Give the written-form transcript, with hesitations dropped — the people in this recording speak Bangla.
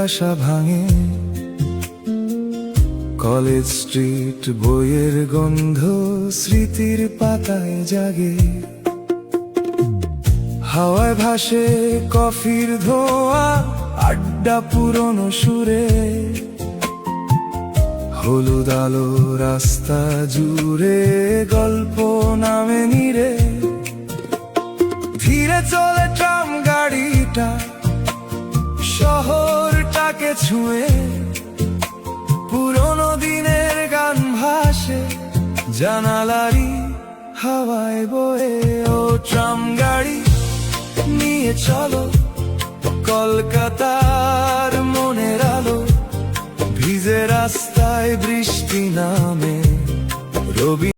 আশা ভাঙে। কলেজ স্ট্রিট বইয়ের গন্ধ স্মৃতির পাতায় জাগে। হাওয়ায় ভাসে কফির ধোঁয়া, আড্ডা পুরনো সুরে। হলুদ আলো রাস্তা জুড়ে, গল্প নামে নীরে। ধীরে চলে ট্রাম গাড়িটা শহরটাকে ছুঁয়ে। পুরনো দিনের গান ভাসে জানালারি হাওয়ায় বয়ে। ও ট্রাম গাড়ি নিয়ে চলো কলকাতার মনের আলো। ভিজে রাস্তায় বৃষ্টি নামে, রবি